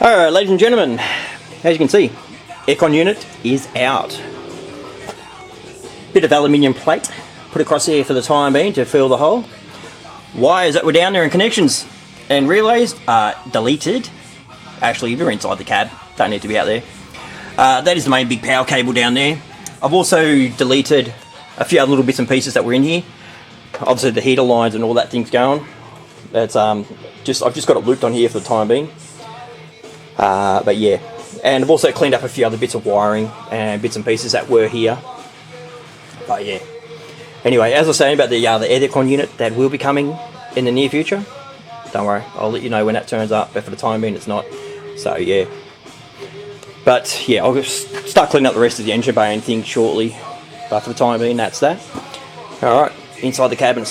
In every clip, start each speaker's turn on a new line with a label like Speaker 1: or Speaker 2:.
Speaker 1: Alright, ladies and gentlemen, as you can see, aircon unit is out. Bit of aluminium plate put across here for the time being to fill the hole. Wires that were down there and connections and relays are deleted. Actually, they're inside the cab, don't need to be out there. That is the main big power cable down there. I've also deleted a few other little bits and pieces that were in here. Obviously the heater lines and all that thing's going. That's I've just got it looped on here for the time being. But yeah, and I've also cleaned up a few other bits of wiring and bits and pieces that were here. But yeah, anyway, as I was saying about the aircon unit that will be coming in the near future, don't worry, I'll let you know when that turns up, but for the time being it's not. So yeah, but yeah, I'll just start cleaning up the rest of the engine bay and things shortly, but for the time being that's that. Alright, inside the cabin.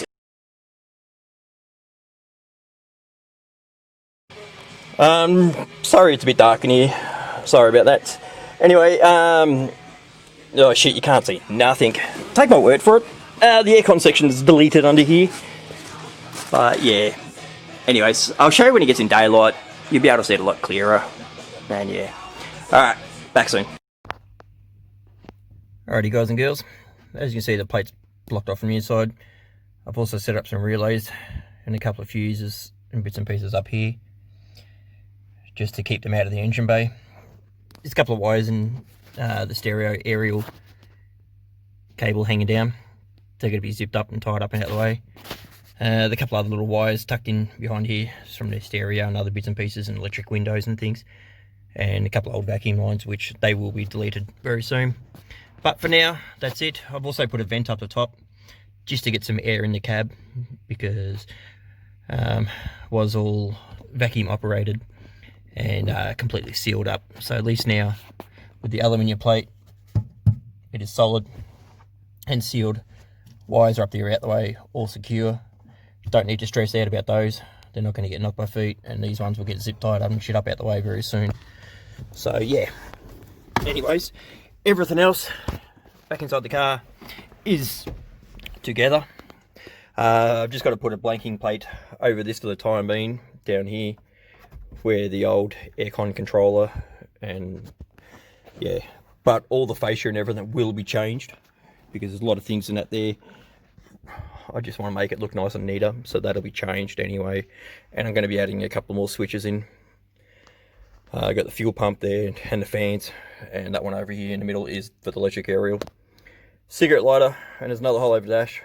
Speaker 1: Sorry it's a bit dark in here, sorry about that. Anyway, oh shit, you can't see nothing. Take my word for it, the aircon section is deleted under here. But yeah, anyways, I'll show you when it gets in daylight, you'll be able to see it a lot clearer. And yeah, alright, back soon. Alrighty guys and girls, as you can see the plate's blocked off from the inside. I've also set up some relays and a couple of fuses and bits and pieces up here, just to keep them out of the engine bay. There's a couple of wires in the stereo aerial cable hanging down. They're going to be zipped up and tied up and out of the way. The couple other little wires tucked in behind here from the stereo and other bits and pieces and electric windows and things. And a couple of old vacuum lines, which they will be deleted very soon. But for now, that's it. I've also put a vent up the top just to get some air in the cab, because was all vacuum operated and completely sealed up. So at least now with the aluminium plate, it is solid and sealed. Wires are up there out the way, all secure. Don't need to stress out about those. They're not going to get knocked by feet, and these ones will get zip tied up and shit up out the way very soon. So yeah, anyways, everything else back inside the car is together. I've just got to put a blanking plate over this for the time being down here where the old aircon controller, and yeah, but all the fascia and everything will be changed because there's a lot of things in that there. I just want to make it look nice and neater, so that'll be changed anyway. And I'm going to be adding a couple more switches in. I got the fuel pump there and the fans, and that one over here in the middle is for the electric aerial. Cigarette lighter, and there's another hole over the dash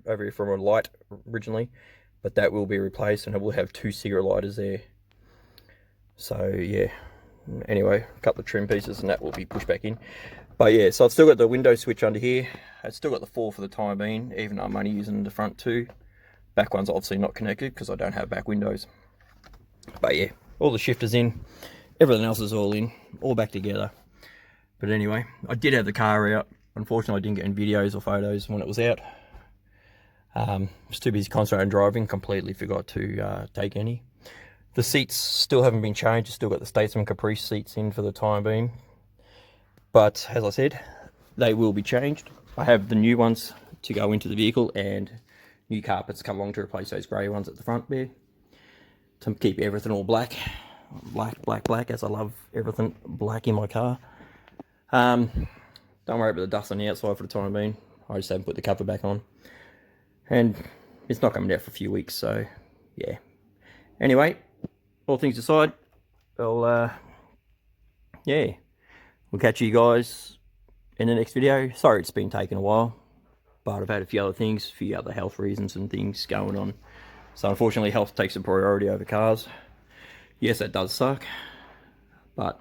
Speaker 1: over here from a light originally, but that will be replaced, and it will have 2 cigarette lighters there. So yeah, anyway, a couple of trim pieces and that will be pushed back in. But yeah, so I've still got the window switch under here. I've still got the 4 for the time being, even though I'm only using the front 2. Back one's obviously not connected because I don't have back windows. But yeah, all the shifters in, everything else is all in, all back together. But anyway, I did have the car out. Unfortunately, I didn't get any videos or photos when it was out. I was too busy concentrating on driving, completely forgot to take any. The seats still haven't been changed, still got the Statesman Caprice seats in for the time being. But as I said, they will be changed. I have the new ones to go into the vehicle and new carpets come along to replace those grey ones at the front there. To keep everything all black. Black, as I love everything black in my car. Don't worry about the dust on the outside for the time being. I just haven't put the cover back on. And it's not coming out for a few weeks, so yeah. Anyway, all things aside, well, yeah, we'll catch you guys in the next video. Sorry it's been taking a while, but I've had a few other things, a few other health reasons and things going on. So unfortunately, health takes a priority over cars. Yes, that does suck, but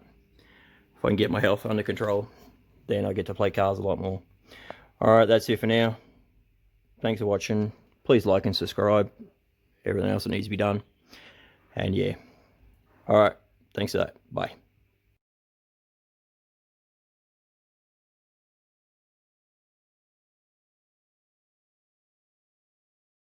Speaker 1: if I can get my health under control, then I get to play cars a lot more. Alright, that's it for now. Thanks for watching. Please like and subscribe. Everything else that needs to be done. And yeah. Alright, thanks for that. Bye.